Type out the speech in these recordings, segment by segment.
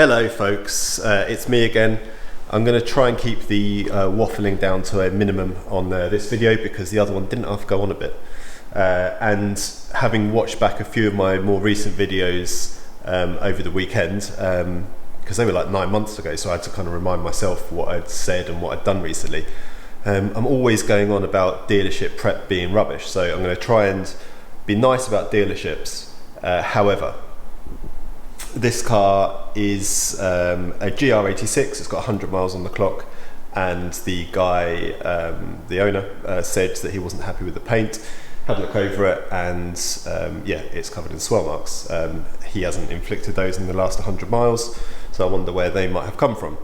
Hello folks, it's me again. I'm going to try and keep the waffling down to a minimum on this video because the other one didn't have to go on a bit. And having watched back a few of my more recent videos over the weekend, because they were like 9 months ago, so I had to kind of remind myself what I'd said and what I'd done recently. I'm always going on about dealership prep being rubbish, so I'm going to try and be nice about dealerships. However, this car is a GR86, it's got 100 miles on the clock, and the guy, the owner, said that he wasn't happy with the paint. Had a look over it, and yeah, it's covered in swirl marks. He hasn't inflicted those in the last 100 miles, so I wonder where they might have come from.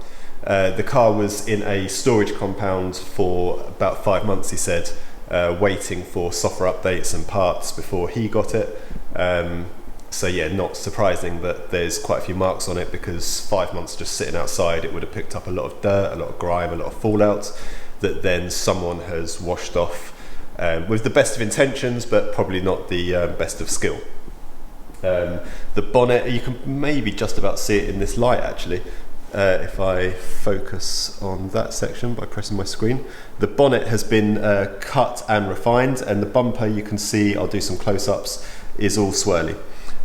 The car was in a storage compound for about 5 months, he said, waiting for software updates and parts before he got it. So yeah, not surprising that there's quite a few marks on it, because 5 months just sitting outside, it would have picked up a lot of dirt, a lot of grime, a lot of fallout that then someone has washed off with the best of intentions, but probably not the best of skill. The bonnet, you can maybe just about see it in this light actually, if I focus on that section by pressing my screen. The bonnet has been cut and refined, and the bumper, you can see, I'll do some close-ups, is all swirly.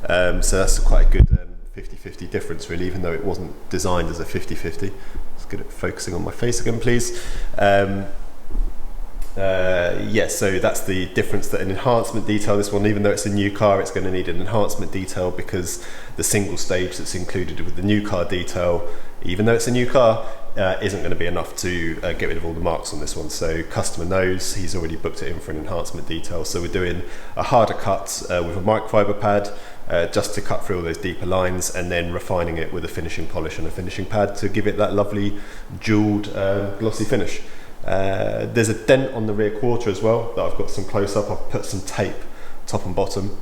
So that's quite a good 50-50 difference really, even though it wasn't designed as a 50-50. Let's get it focusing on my face again, please. Yeah, so that's the difference, that an enhancement detail, this one, even though it's a new car, it's going to need an enhancement detail because the single stage that's included with the new car detail, even though it's a new car, isn't going to be enough to get rid of all the marks on this one. So customer knows, he's already booked it in for an enhancement detail. So we're doing a harder cut with a microfiber pad, just to cut through all those deeper lines, and then refining it with a finishing polish and a finishing pad to give it that lovely jeweled glossy finish. There's a dent on the rear quarter as well that I've got some close up. I've put some tape top and bottom,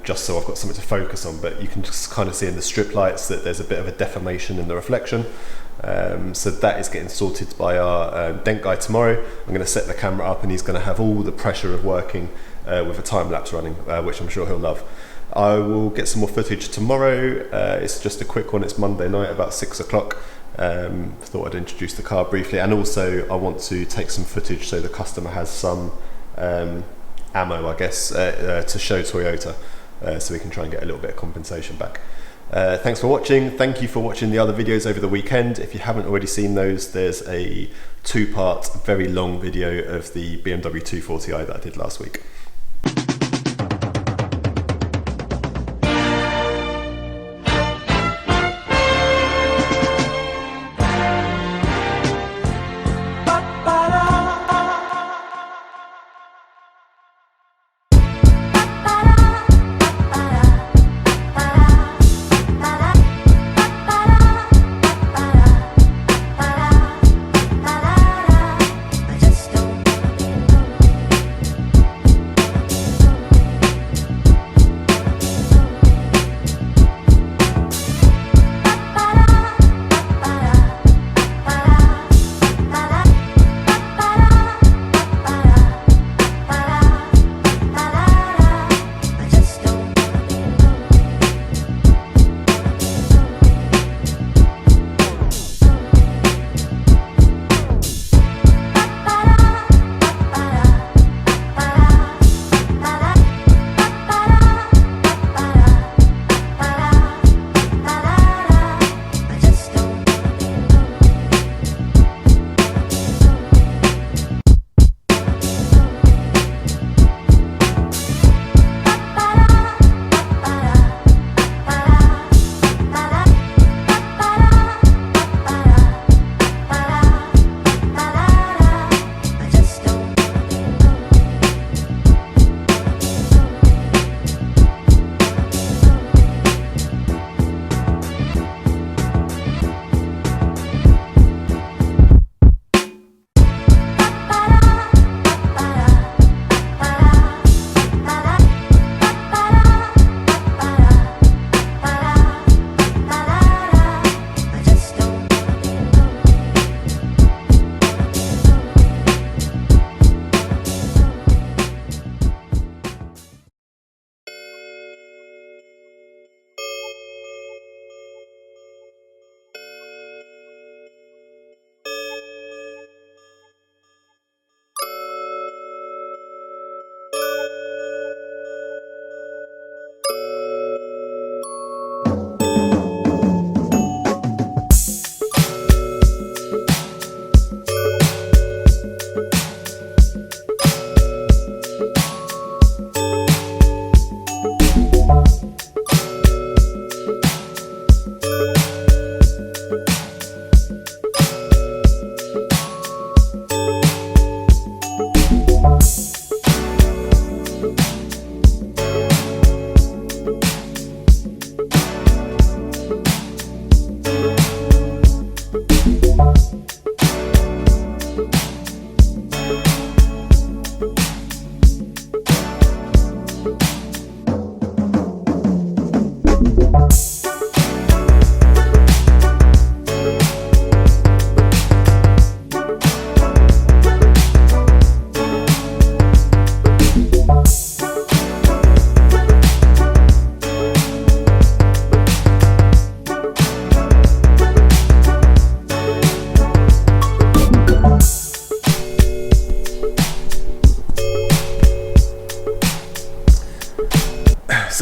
just so I've got something to focus on, but you can just kind of see in the strip lights that there's a bit of a deformation in the reflection. So that is getting sorted by our dent guy tomorrow. I'm going to set the camera up, and he's going to have all the pressure of working with a time lapse running, which I'm sure he'll love. I will get some more footage tomorrow. It's just a quick one. It's Monday night about 6 o'clock. Thought I'd introduce the car briefly, and also I want to take some footage so the customer has some ammo, I guess, to show Toyota, so we can try and get a little bit of compensation back. Thanks for watching. Thank you for watching the other videos over the weekend. If you haven't already seen those, there's a 2-part, very long video of the BMW 240i that I did last week.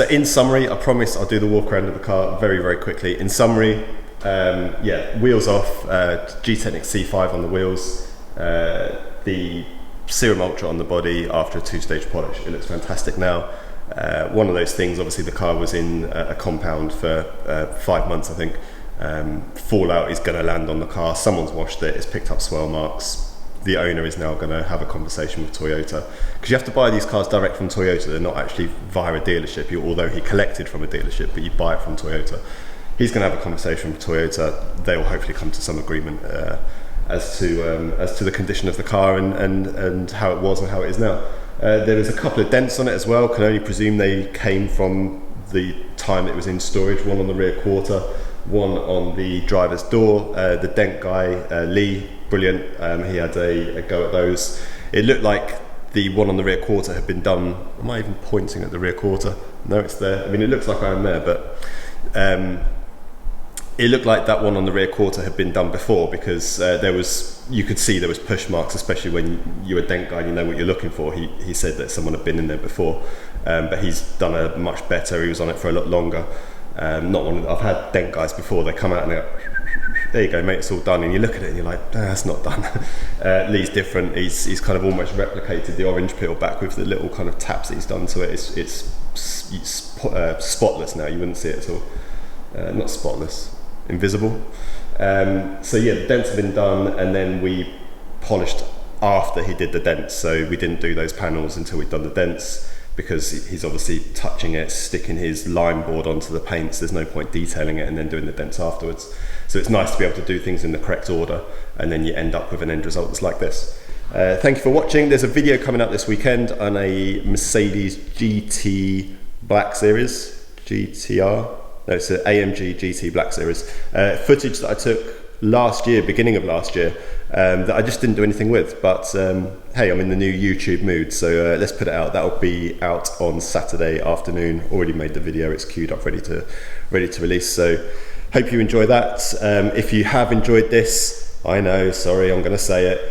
So in summary, I promise I'll do the walk around of the car very, very quickly. In summary, yeah, wheels off, Gtechniq C5 on the wheels, the Serum Ultra on the body after a 2-stage polish. It looks fantastic now. One of those things, obviously the car was in a compound for 5 months, I think. Fallout is going to land on the car. Someone's washed it, it's picked up swirl marks. The owner is now going to have a conversation with Toyota, because you have to buy these cars direct from Toyota. They're not actually via a dealership, although he collected from a dealership, but you buy it from Toyota. He's going to have a conversation with Toyota. They will hopefully come to some agreement as to the condition of the car and how it was and how it is now. There is a couple of dents on it as well. Can only presume they came from the time it was in storage. One on the rear quarter, one on the driver's door. The dent guy, Lee, brilliant. He had a go at those. It looked like the one on the rear quarter had been done. Am I even pointing at the rear quarter? No, it's there. I mean, it looks like I am there, but it looked like that one on the rear quarter had been done before, because you could see there was push marks, especially when you're a dent guy and you know what you're looking for. He said that someone had been in there before, but he's done a much better. He was on it for a lot longer. I've had dent guys before. They come out and they go, there you go, mate, it's all done. And you look at it and you're like, nah, that's not done. Lee's different. He's kind of almost replicated the orange peel back with the little kind of taps that he's done to it. It's spotless now. You wouldn't see it at all. Not spotless, invisible. So yeah, the dents have been done, and then we polished after he did the dents. So we didn't do those panels until we'd done the dents, because he's obviously touching it, sticking his line board onto the paints. There's no point detailing it and then doing the dents afterwards. So it's nice to be able to do things in the correct order, and then you end up with an end result that's like this. Thank you for watching. There's a video coming out this weekend on a Mercedes GT Black Series, GTR. No, it's an AMG GT Black Series. Footage that I took last year, beginning of last year, that I just didn't do anything with, but hey, I'm in the new YouTube mood, so let's put it out. That'll be out on Saturday afternoon. Already made the video, it's queued up, ready to release, so hope you enjoy that. If you have enjoyed this, I know, sorry, I'm going to say it,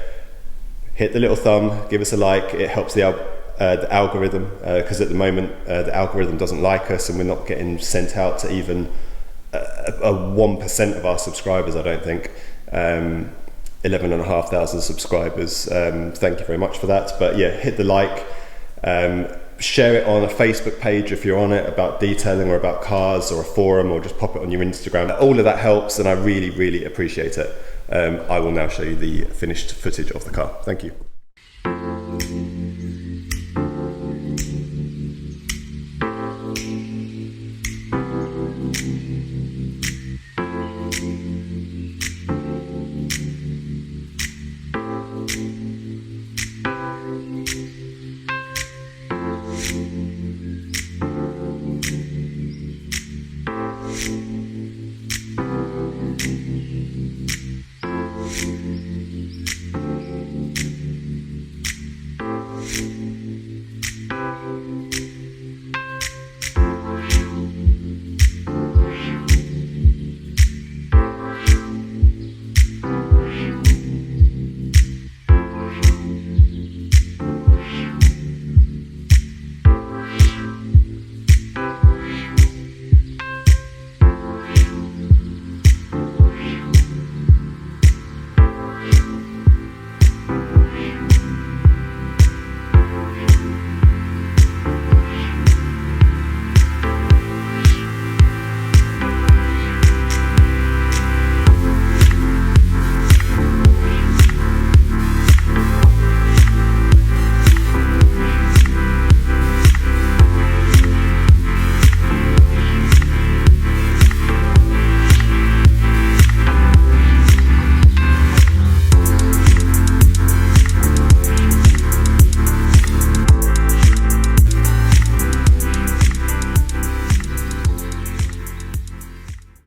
hit the little thumb, give us a like. It helps the algorithm, because at the moment the algorithm doesn't like us, and we're not getting sent out to even a 1% of our subscribers, I don't think. 11,500 subscribers. Thank you very much for that. But yeah, hit the like, share it on a Facebook page if you're on it, about detailing or about cars, or a forum, or just pop it on your Instagram. All of that helps, and I really, really appreciate it. I will now show you the finished footage of the car. Thank you.